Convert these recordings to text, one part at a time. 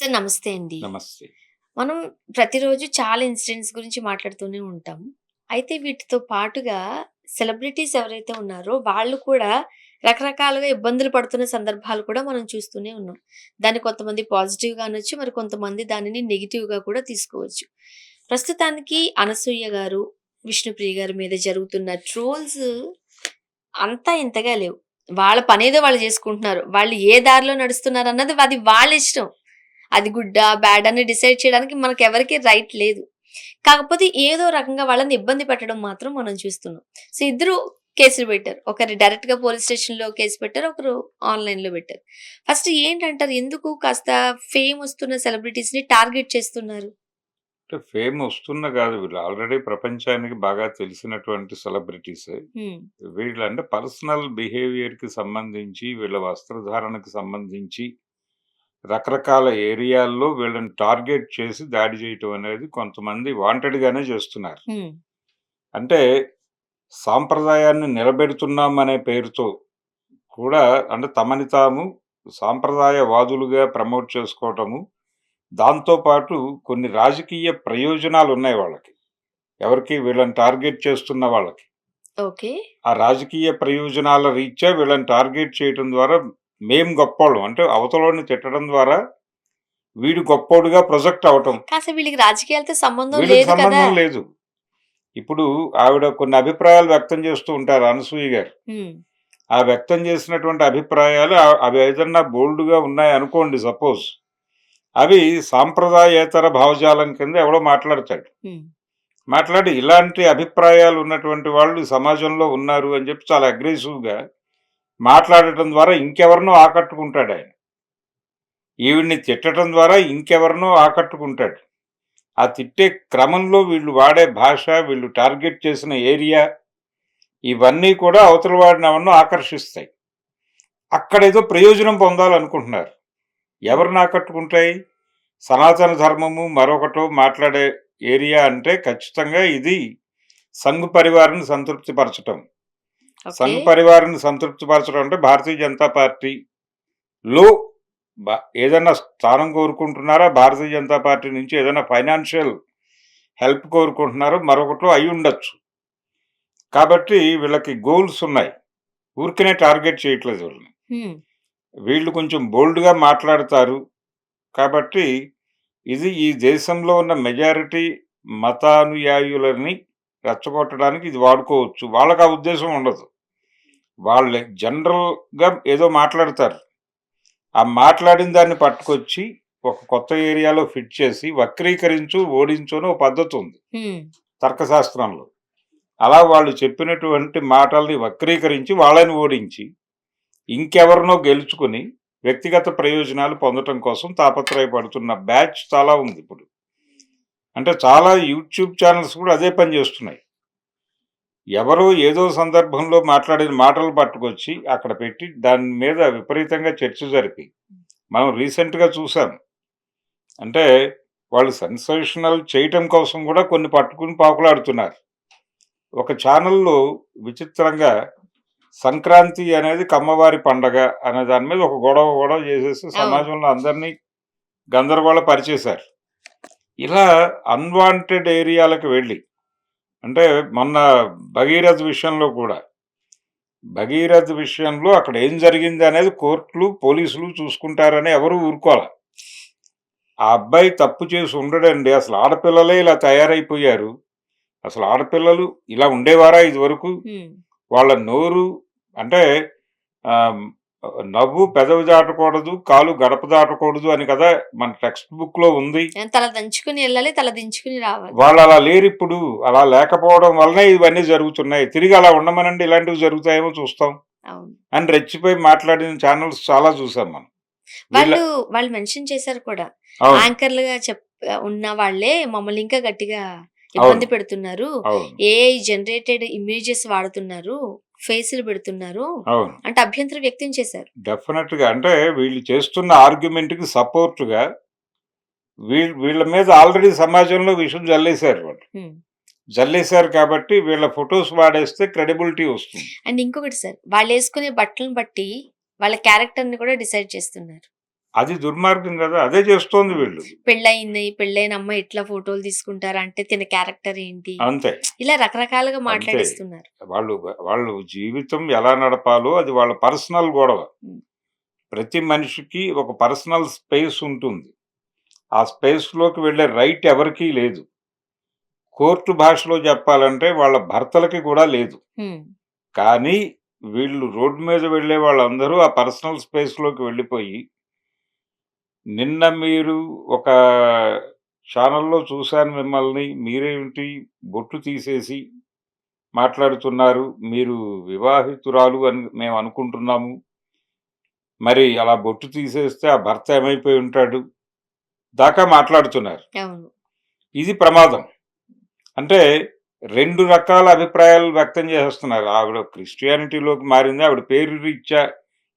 Sir నమస్తే అండి. నమస్తే. మనం ప్రతిరోజు చాలా ఇన్సిడెంట్స్ గురించి మాట్లాడుతూనే ఉంటాం. అయితే వీటితో పాటుగా సెలబ్రిటీస్ ఎవరైతే ఉన్నారో వాళ్ళు కూడా రకరకాలుగా ఇబ్బందులు పడుతున్న సందర్భాలు కూడా మనం చూస్తూనే ఉన్నాం. దాన్ని కొంతమంది పాజిటివ్‌గా అనొచ్చు. మరి కొంతమంది దానిని నెగెటివ్‌గా కూడా తీసుకోవచ్చు. ప్రస్తుతానికి అనసూయ గారు, విష్ణుప్రియ గారి మీద జరుగుతున్న ట్రోల్స్ అంతా ఇంతగా లేవు. వాళ్ళ పనేదో వాళ్ళు చేసుకుంటున్నారు. వాళ్ళు ఏ దారిలో నడుస్తున్నారన్నది అది వాళ్ళ ఇష్టం. అది గుడ్డా, బ్యాడ్ అని డిసైడ్ చేయడానికి మనకెవరికీ రైట్ లేదు. కాకపోతే ఏదో రకంగా వాళ్ళని ఇబ్బంది పెట్టడం మాత్రం మనం చూస్తున్నాం. సో, ఇద్దరు కేసులు పెట్టారు. ఒకరు డైరెక్ట్‌గా పోలీస్ స్టేషన్‌లో కేస్ పెట్టారు. ఒకరు ఆన్‌లైన్‌లో పెట్టారు. ఫస్ట్ ఏంటంటారు? ఎందుకు కాస్త ఫేమ్ వస్తున్న సెలబ్రిటీస్‌ని టార్గెట్ చేస్తున్నారు? అంటే ఫేమ్ వస్తున్న గాదు. వీళ్ళు ఆల్రెడీ ప్రపంచానికి బాగా తెలిసినటువంటి సెలబ్రిటీసే. హ్మ్. వీళ్ళంటే పర్సనల్ బిహేవియర్‌కి సంబంధించి, వీళ్ళ వస్త్రధారణకు సంబంధించి రకరకాల ఏరియాల్లో వీళ్ళని టార్గెట్ చేసి దాడి చేయటం అనేది కొంతమంది వాంటెడ్‌గానే చేస్తున్నారు. హ్మ్. అంటే సాంప్రదాయాన్ని నిలబెడుతున్నామనే పేరుతో కూడా అంటే తమని తాము సాంప్రదాయవాదులుగా ప్రమోట్ చేసుకోవటము. దాంతో పాటు కొన్ని రాజకీయ ప్రయోజనాలున్నాయి వాళ్ళకి. ఎవరికి? వీళ్ళని టార్గెట్ చేస్తున్న వాళ్ళకి. ఓకే. ఆ రాజకీయ ప్రయోజనాల రీత్యా వీళ్ళని టార్గెట్ చేయటం ద్వారా మేము గొప్పోళ్ళం. అంటే అవతలోడిని తిట్టడం ద్వారా వీడు గొప్పోడుగా ప్రొజెక్ట్ అవ్వటం. అసలు వీళ్ళకి రాజకీయాలతో సంబంధం వీళ్ళకి లేదు కదా! సంబంధం లేదు. ఇప్పుడు ఆవిడ కొన్ని అభిప్రాయాలు వ్యక్తం చేస్తూ ఉంటారు అనసూయ గారు. హ్మ్. ఆ వ్యక్తం చేసినటువంటి అభిప్రాయాలు అవి ఏదన్నా బోల్డ్‌గా ఉన్నాయనుకోండి సపోజ్. అవి సాంప్రదాయేతర భావజాలం కింద ఎవడో మాట్లాడతాడు. హ్మ్. మాట్లాడి ఇలాంటి అభిప్రాయాలు ఉన్నటువంటి వాళ్ళు సమాజంలో ఉన్నారు అని చెప్పి చాలా అగ్రెసివ్‌గా మాట్లాడటం ద్వారా ఇంకెవరినో ఆకట్టుకుంటాడాయన. ఈవిడ్ని తిట్టటం ద్వారా ఇంకెవరినో ఆకట్టుకుంటాడు. ఆ తిట్టే క్రమంలో వీళ్ళు వాడే భాష, వీళ్ళు టార్గెట్ చేసిన ఏరియా ఇవన్నీ కూడా అవతల వాడిని ఎవరినో ఆకర్షిస్తాయి. అక్కడేదో ప్రయోజనం పొందాలనుకుంటున్నారు. హ్మ్. ఎవరిని ఆకట్టుకుంటాయి? సనాతన ధర్మము మరొకటో మాట్లాడే ఏరియా అంటే ఖచ్చితంగా ఇది సంఘ్ పరివార్‌ని సంతృప్తి పరచటం. ఓకే. సంఘ్ పరివార్‌ని సంతృప్తి పరచడం అంటే భారతీయ జనతా పార్టీలో బ ఏదన్నా స్థానం కోరుకుంటున్నారా? భారతీయ జనతా పార్టీ నుంచి ఏదైనా ఫైనాన్షియల్ హెల్ప్ కోరుకుంటున్నారో మరొకటో అయ్యుండొచ్చు. కాబట్టి వీళ్ళకి గోల్స్ ఉన్నాయి. ఊరికనే టార్గెట్ చేయట్లేదు వీళ్ళని. హ్మ్. వీళ్ళు కొంచెం బోల్డ్‌గా మాట్లాడతారు. కాబట్టి ఇది ఈ దేశంలో ఉన్న మెజారిటీ మతానుయాయులని రెచ్చగొట్టడానికి ఇది వాడుకోవచ్చు. వాళ్ళకి ఆ ఉద్దేశ్యం ఉండదు. వాళ్ళే జనరల్‌గా ఏదో మాట్లాడతారు. ఆ మాట్లాడిన దాన్ని పట్టుకొచ్చి ఒక కొత్త ఏరియాలో ఫిట్ చేసి వక్రీకరించు, ఓడించు అని ఓ పద్ధతుంది హ్మ్. తర్కశాస్త్రంలో. అలా వాళ్ళు చెప్పినటువంటి మాటల్ని వక్రీకరించి వాళ్ళని ఓడించి, ఇంకెవరినో గెలుచుకొని వ్యక్తిగత ప్రయోజనాలు పొందటం కోసం తాపత్రయపడుతున్న బ్యాచ్ చాలా ఉందిప్పుడు. అంటే చాలా యూట్యూబ్ ఛానెల్స్ కూడా అదే పని చేస్తున్నాయి. ఎవరో ఏదో సందర్భంలో మాట్లాడిన మాటలు పట్టుకొచ్చి అక్కడ పెట్టి దాని మీద విపరీతంగా చర్చ జరిపి మనం రీసెంట్‌గా చూసాం. అంటే వాళ్ళు సెన్సేషనల్ చేయటం కోసం కూడా కొన్ని పట్టుకుని పాకులాడుతున్నారు. ఒక ఛానెల్‌లో విచిత్రంగా సంక్రాంతి అనేది కమ్మవారి పండగ అనే దాని మీద ఒక గొడవ చేసేసి అవును. సమాజంలో అందరినీ గందరగోళ పరిచేశారు. ఇలా అన్‌వాంటెడ్ ఏరియాలకు వెళ్ళి అంటే మొన్న భగీరథ విషయంలో కూడా భగీరథ విషయంలో అక్కడ ఏం జరిగింది అనేది కోర్టులు, పోలీసులు చూసుకుంటారని ఎవరు ఊరుకోల. ఆ అబ్బాయి తప్పు చేసి ఉండడండి. అసలు ఆడపిల్లలే ఇలా తయారైపోయారు. అసలు ఆడపిల్లలు ఇలా ఉండేవారా ఇదివరకు? హ్మ్. వాళ్ళ నోరు అంటే ఆహ్, నవ్వు పెదవి దాటకూడదు, కాలు గడప దాటకూడదు అని కదా మన టెక్స్ట్ బుక్‌లో ఉంది. తల దంచుకుని ఎళ్ళాలి. తల దించుకుని రావాలి. వాళ్ళలా లేరిప్పుడు. అలా లేకపోవడం వల్లనే ఇవన్నీ జరుగుతున్నాయి. తిరిగి అలా ఉండమనండి ఇలాంటివి జరుగుతాయేమో చూస్తాం అవును. అని రెచ్చిపోయి మాట్లాడిన ఛానెల్స్ చాలా చూసాం మనం. వీళ్ళ వాళ్ళు, వాళ్ళు మెన్షన్ చేశారు కూడా. అవును. యాంకర్‌లుగా ఉన్న వాళ్ళే మమ్మల్ని ఇంకా గట్టిగా అవును. ఇబ్బంది పెడుతున్నారు. అవును. ఏఐ జనరేటెడ్ ఇమేజెస్ వాడుతున్నారు. ఫేసులు పెడుతున్నారు. అవును. అంటే అభ్యంతరం వ్యక్తం చేశారు. డెఫినెట్‌గా. అంటే వీళ్ళు చేస్తున్న ఆర్గ్యుమెంట్‌కి సపోర్ట్‌గా వీళ్ళ మీద ఆల్రెడీ సమాజంలో విషం జల్లేసారు వాళ్ళు. హ్మ్. జల్లేసారు కాబట్టి వీళ్ళ ఫోటోస్ వాడేస్తే క్రెడిబిలిటీ వస్తుంది. అండ్ ఇంకొకటి సార్ వాళ్ళేసుకునే బట్టలను బట్టి వాళ్ళ క్యారెక్టర్‌ని కూడా డిసైడ్ చేస్తున్నారు. అది దుర్మార్గం కదా! అదే చేస్తోంది వీళ్ళు. పెళ్ళయింది, పెళ్ళైన అమ్మాయి ఇట్లా ఫోటోలు తీసుకుంటారు అంటే తిన క్యారెక్టర్ ఏంటి? అంతే. ఇలా రకరకాలుగా అంతే. మాట్లాడేస్తున్నారు. వాళ్ళు జీవితం ఎలా నడపాలో అది వాళ్ళ పర్సనల్ గొడవ. హ్మ్. ప్రతి మనిషికి ఒక పర్సనల్ స్పేస్ ఉంటుంది. ఆ స్పేస్‌లోకి వెళ్ళే రైట్ ఎవరికీ లేదు. కోర్టు భాషలో చెప్పాలంటే వాళ్ళ భర్తలకి కూడా లేదు. హ్మ్. కానీ వీళ్ళు రోడ్డు మీద వెళ్ళే వాళ్ళందరూ ఆ పర్సనల్ స్పేస్‌లోకి వెళ్ళిపోయి, నిన్న మీరు ఒక ఛానెల్‌లో చూసాను మిమ్మల్ని. మీరేంటి బొట్టు తీసేసి మాట్లాడుతున్నారు. మీరు వివాహితురాలు అని మేము అనుకుంటున్నాము. మరి అలా బొట్టు తీసేస్తే ఆ భర్త ఏమైపోయి ఉంటాడు? దాకా మాట్లాడుతున్నారు. అవును. ఇది ప్రమాదం. అంటే 2 రకాల అభిప్రాయాలు వ్యక్తం చేసేస్తున్నారు. ఆవిడ క్రిస్టియానిటీలోకి మారింది. ఆవిడ పేరు రీత్యా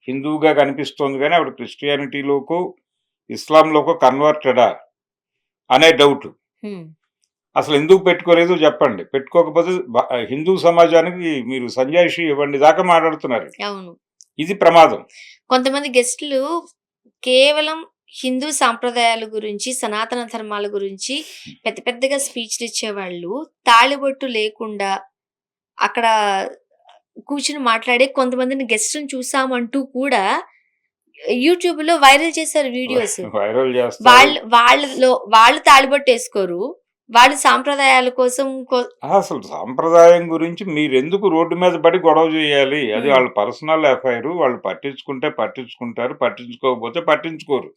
హిందువుగా కనిపిస్తోంది గానీ, ఆవిడ క్రిస్టియానిటీలోకో, ఇస్లాంలోకో కన్వర్టెడా అనే డౌటు. హ్మ్. అసలెందుకు పెట్టుకోలేదో చెప్పండి. పెట్టుకోకపోతే హిందూ సమాజానికి మీరు సంజాయిషీ ఇవ్వండి దాకా మాట్లాడుతున్నారు. అవును. ఇది ప్రమాదం. కొంతమంది గెస్టులు కేవలం హిందూ సాంప్రదాయాల గురించి, సనాతన ధర్మాల గురించి పెద్ద పెద్దగా స్పీచ్‌లిచ్చేవాళ్ళు తాళిబొట్టు లేకుండా అక్కడ కూర్చొని మాట్లాడే కొంతమందిని గెస్ట్‌ని చూసామంటూ కూడా యూట్యూబ్‌లో వైరల్ చేశారు వీడియోస్. వైరల్ చేస్తారు. వాళ్ళు తాళిబొట్టేసుకోరు. వాళ్ళు సాంప్రదాయాల కోసం అసలు సాంప్రదాయం గురించి మీరెందుకు రోడ్డు మీద పడి గొడవ చేయాలి? అది హ్మ్. వాళ్ళ పర్సనల్ అఫైరు. వాళ్ళు పట్టించుకుంటే పట్టించుకుంటారు. పట్టించుకోకపోతే పట్టించుకోరు.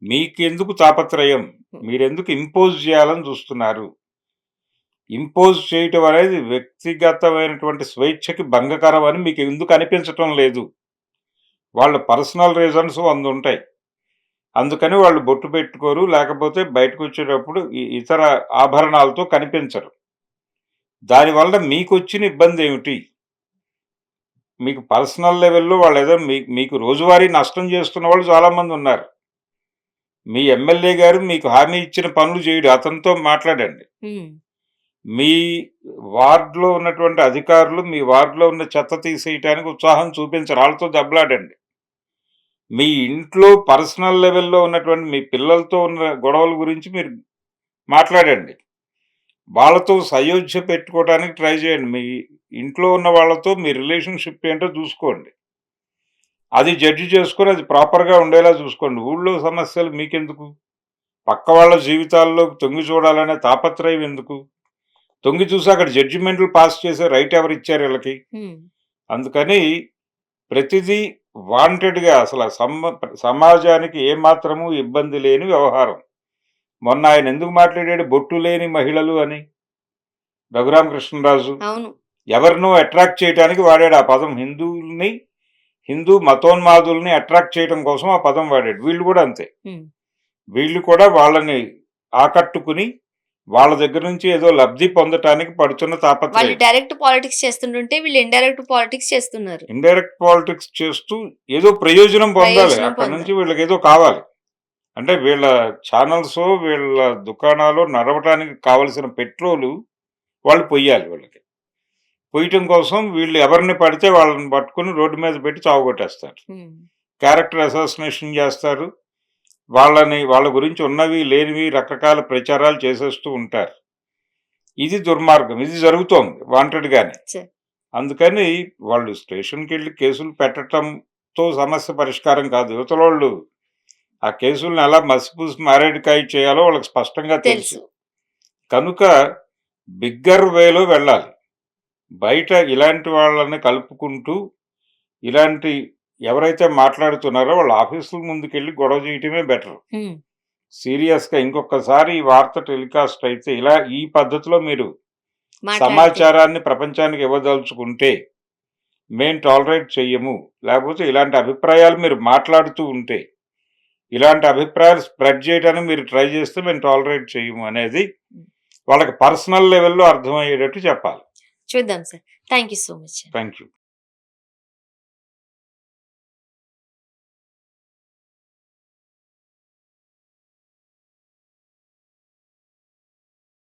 మీకెందుకు తాపత్రయం? హ్మ్. మీరెందుకు ఇంపోజ్ చేయాలని చూస్తున్నారు? ఇంపోజ్ చేయటం అనేది వ్యక్తిగతమైనటువంటి స్వేచ్ఛకి భంగకరం అని మీకు ఎందుకు అనిపించటం లేదు? వాళ్ళ పర్సనల్ రీజన్స్ 100 ఉంటాయి. అందుకని వాళ్ళు బొట్టు పెట్టుకోరు. లేకపోతే బయటకొచ్చేటప్పుడు ఇతర ఆభరణాలతో కనిపించరు. దానివల్ల మీకొచ్చిన ఇబ్బందేమిటి? మీకు పర్సనల్ లెవెల్‌లో వాళ్ళేదో మీకు రోజువారీ నష్టం చేస్తున్న వాళ్ళు చాలామందున్నారు. మీ ఎమ్మెల్యే గారు మీకు హామీ ఇచ్చిన పనులు చేయడు. అతనితో మాట్లాడండి. హ్మ్. మీ వార్డ్‌లో ఉన్నటువంటి అధికారులు మీ వార్డ్‌లో ఉన్న చెత్త తీసేయటానికి ఉత్సాహం చూపించరు. ఆళ్ళతో దెబ్బలాడండి. మీ ఇంట్లో పర్సనల్ లెవెల్‌లో ఉన్నటువంటి మీ పిల్లలతో ఉన్న గొడవల గురించి మీరు మాట్లాడండి. వాళ్ళతో సయోధ్య పెట్టుకోవడానికి ట్రై చేయండి. మీ ఇంట్లో ఉన్న వాళ్ళతో మీ రిలేషన్‌షిప్ ఏంటో చూసుకోండి. అది జడ్జ్ చేసుకొని అది ప్రాపర్‌గా ఉండేలా చూసుకోండి. ఊళ్ళో సమస్యలు మీకెందుకు? పక్క వాళ్ళ జీవితాల్లోకి తొంగి చూడాలనే తాపత్రయం ఎందుకు? తొంగి చూసి అక్కడ జడ్జిమెంట్లు పాస్ చేసే రైట్ ఎవరిచ్చారు ఈళ్ళకి? హ్మ్. అందుకని ప్రతిదీ వాంటెడ్‌గా అసల సమాజానికి ఏమాత్రము ఇబ్బంది లేని వ్యవహారం. మొన్న ఆయన ఎందుకు మాట్లాడాడు బొట్టు లేని మహిళలు అని? రఘురామకృష్ణరాజు. అవును. ఎవరినో అట్రాక్ట్ చేయటానికి వాడాడు ఆ పదం. హిందువుల్ని, హిందూ మతోన్మాదుల్ని అట్రాక్ట్ చేయడం కోసం ఆ పదం వాడాడు. వీళ్ళు గూడా అంతే. హ్మ్. వీళ్ళు కూడా వాళ్ళని ఆకట్టుకుని, వాళ్ళ దగ్గర నుంచి ఏదో లబ్ధి పొందటానికి పడుతున్న వాళ్ళు తాపత్రయం. డైరెక్ట్ పాలిటిక్స్ చేస్తుంటుంటే వీళ్ళు ఇండైరెక్ట్ పాలిటిక్స్ చేస్తున్నారు. ఇండైరెక్ట్ పాలిటిక్స్ చేస్తూ ఏదో ప్రయోజనం పొందాలి. ప్రయోజనం అక్కడి నుంచి పొందాలి. వీళ్ళకేదో కావాలి. అంటే వీళ్ళ ఛానల్సో, వీళ్ళ దుకాణాలో నడవటానికి కావలసిన పెట్రోలు వాళ్ళు పొయ్యాలి వీళ్ళకి. పొయ్యటం కోసం వీళ్ళు ఎవరిని పడితే వాళ్ళని పట్టుకొని రోడ్డు మీద పెట్టి చావగొట్టేస్తారు. హ్మ్. క్యారెక్టర్ అసాసినేషన్ చేస్తారు. వాళ్ళ గురించి ఉన్నవి, లేనివి రకరకాల ప్రచారాలు చేసేస్తూ ఉంటారు. ఇది దుర్మార్గం. ఇది జరుగుతోంది వాంటెడ్‌గానే. సరే. అందుకని వాళ్ళు స్టేషన్‌కెళ్ళి కేసులు పెట్టటంతో సమస్య పరిష్కారం కాదు. యువతలోళ్ళు ఆ కేసుల్ని ఎలా మసిపూసి మారేడుకాయ చేయాలో వాళ్ళకి స్పష్టంగా తెలుసు. తెలుసు. కనుక బిగ్గర్ వేలో వెళ్ళాలి. బయట ఇలాంటి వాళ్ళని కలుపుకుంటూ, ఇలాంటి ఎవరైతే మాట్లాడుతున్నారో వాళ్ళ ఆఫీసుల ముందుకెళ్ళి గొడవ చేయటమే బెటర్. హ్మ్. సీరియస్‌గా ఇంకొకసారి ఈ వార్త టెలికాస్ట్ అయితే ఇలా ఈ పద్ధతిలో మీరు మాట్లాడితే సమాచారాన్ని ప్రపంచానికి ఇవ్వదలుచుకుంటే మేం టాలరేట్ చెయ్యము. లేకపోతే ఇలాంటి అభిప్రాయాలు మీరు మాట్లాడుతూ ఉంటే, ఇలాంటి అభిప్రాయాలు స్ప్రెడ్ చేయడానికి మీరు ట్రై చేస్తే మేము టాలరేట్ చెయ్యము అనేది హ్మ్. వాళ్ళకి పర్సనల్ లెవెల్‌లో అర్థమయ్యేటట్టు చెప్పాలి. చూద్దాం sir. Thank you so much. Thank you.